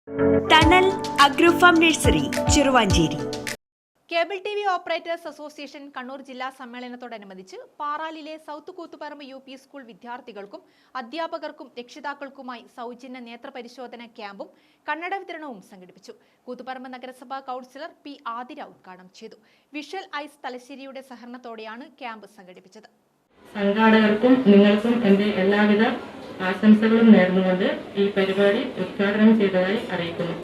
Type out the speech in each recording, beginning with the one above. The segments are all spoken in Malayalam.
Tunnel agro farm nursery Cheruvancheri. Cable T V operators association Kannur ജില്ലാ സമ്മേളനത്തോടനുബന്ധിച്ച് പാറാലിലെ സൗത്ത് കൂത്തുപറമ്പ് UP സ്കൂൾ വിദ്യാർത്ഥികൾക്കും അധ്യാപകർക്കും രക്ഷിതാക്കൾക്കുമായി സൗജന്യ നേത്രപരിശോധന ക്യാമ്പും കണ്ണട വിതരണവും സംഘടിപ്പിച്ചു. കൂത്തുപറമ്പ് നഗരസഭാ കൗൺസിലർ P. ആതിര ഉദ്ഘാടനം ചെയ്തു. വിഷ്വൽ ഐസ് തലശ്ശേരിയുടെ സഹകരണത്തോടെയാണ് ക്യാമ്പ് സംഘടിപ്പിച്ചത്. സംഘാടകർക്കും നിങ്ങൾക്കും എന്റെ എല്ലാവിധ ആശംസകളും നേർന്നുകൊണ്ട് ഈ പരിപാടി ഉദ്ഘാടനം ചെയ്തതായി അറിയിക്കുന്നു.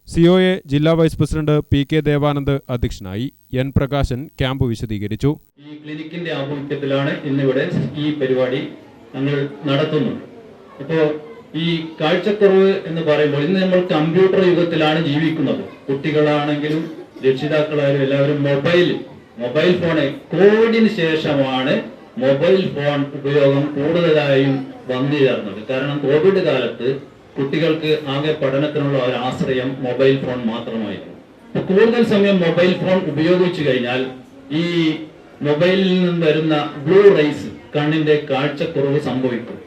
COA ജില്ലാ വൈസ് പ്രസിഡന്റ് PK ദേവാനന്ദ് അധ്യക്ഷനായി. N. പ്രകാശൻ ക്യാമ്പ് വിശദീകരിച്ചു. ഈ ക്ലിനിക്കിന്റെ ആഭിമുഖ്യത്തിലാണ് ഇന്നിവിടെ ഈ പരിപാടി ഞങ്ങൾ നടത്തുന്നത്. അപ്പോൾ ഈ കാഴ്ചക്കുറവ് എന്ന് പറയുമ്പോൾ ഇന്ന് നമ്മൾ കമ്പ്യൂട്ടർ യുഗത്തിലാണ് ജീവിക്കുന്നത്. കുട്ടികളാണെങ്കിലും രക്ഷിതാക്കളായാലും എല്ലാവരും മൊബൈൽ ഫോൺ കോവിഡിന് ശേഷമാണ് മൊബൈൽ ഫോൺ ഉപയോഗം കൂടുതലായും വന്നു ചേർന്നത്. കാരണം കോവിഡ് കാലത്ത് കുട്ടികൾക്ക് ആകെ പഠനത്തിനുള്ള ഒരു ആശ്രയം മൊബൈൽ ഫോൺ മാത്രമായിരുന്നു. കൂടുതൽ സമയം മൊബൈൽ ഫോൺ ഉപയോഗിച്ചു കഴിഞ്ഞാൽ ഈ മൊബൈലിൽ നിന്ന് വരുന്ന ബ്ലൂ റേസ് കണ്ണിന്റെ കാഴ്ചക്കുറവ് സംഭവിക്കും.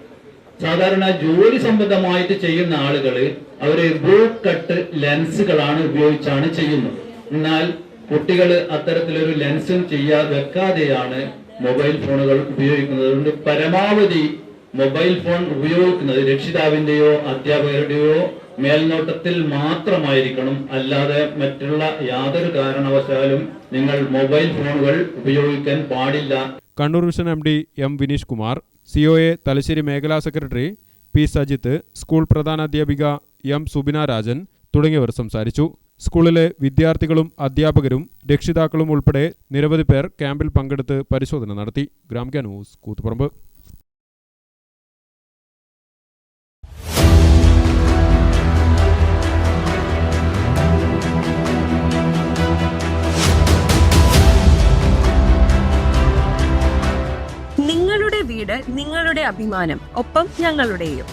സാധാരണ ജോലി സംബന്ധമായിട്ട് ചെയ്യുന്ന ആളുകൾ അവര് ബ്ലൂ കട്ട് ലെൻസുകളാണ് ഉപയോഗിച്ചാണ് ചെയ്യുന്നത്. എന്നാൽ കുട്ടികൾ അത്തരത്തിലൊരു ലെൻസും വെക്കാതെയാണ് മൊബൈൽ ഫോണുകൾ ഉപയോഗിക്കുന്നത്. അതുകൊണ്ട് പരമാവധി മൊബൈൽ ഫോൺ ഉപയോഗിക്കുന്നത് രക്ഷിതാവിന്റെയോ അധ്യാപകരുടെയോ മേൽനോട്ടത്തിൽ മാത്രമായിരിക്കണം. അല്ലാതെ മറ്റുള്ള യാതൊരു കാരണവശാലും നിങ്ങൾ മൊബൈൽ ഫോണുകൾ ഉപയോഗിക്കാൻ പാടില്ല. Kannur vision MD M. Vineesh Kumar, COA Thalassery മേഖലാ സെക്രട്ടറി P. സജിത്ത്, സ്കൂൾ പ്രധാനാധ്യാപിക M. സുബിന രാജൻ തുടങ്ങിയവർ സംസാരിച്ചു. സ്കൂളിലെ വിദ്യാർത്ഥികളും അധ്യാപകരും രക്ഷിതാക്കളും ഉൾപ്പെടെ നിരവധി പേർ ക്യാമ്പിൽ പങ്കെടുത്ത് പരിശോധന നടത്തി. ഗ്രാമിക ന്യൂസ്, കൂത്തുപറമ്പ്. നിങ്ങളുടെ വീട് നിങ്ങളുടെ അഭിമാനം, ഒപ്പം ഞങ്ങളുടെയും.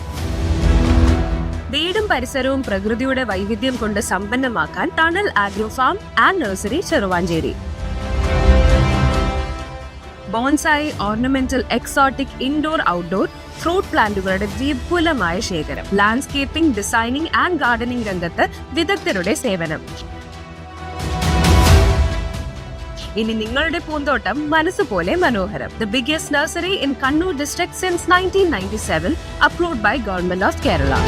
വീടും പരിസരവും പ്രകൃതിയുടെ വൈവിധ്യം കൊണ്ട് സമ്പന്നമാക്കാൻ tunnel agrofarm and nursery Cheruvanchery. Bonsai, ornamental, exotic, indoor, outdoor fruit പ്ലാന്റുകളുടെ വിപുലമായ ശേഖരം. ലാൻഡ്സ്കേപ്പിംഗ്, ഡിസൈനിംഗ് ആൻഡ് ഗാർഡനിംഗ് രംഗത്ത് വിദഗ്ധരുടെ സേവനം. ഇനി നിങ്ങളുടെ പൂന്തോട്ടം മനസ്സുപോലെ മനോഹരം. The biggest nursery in Kannur district since 1997, approved by Government of Kerala.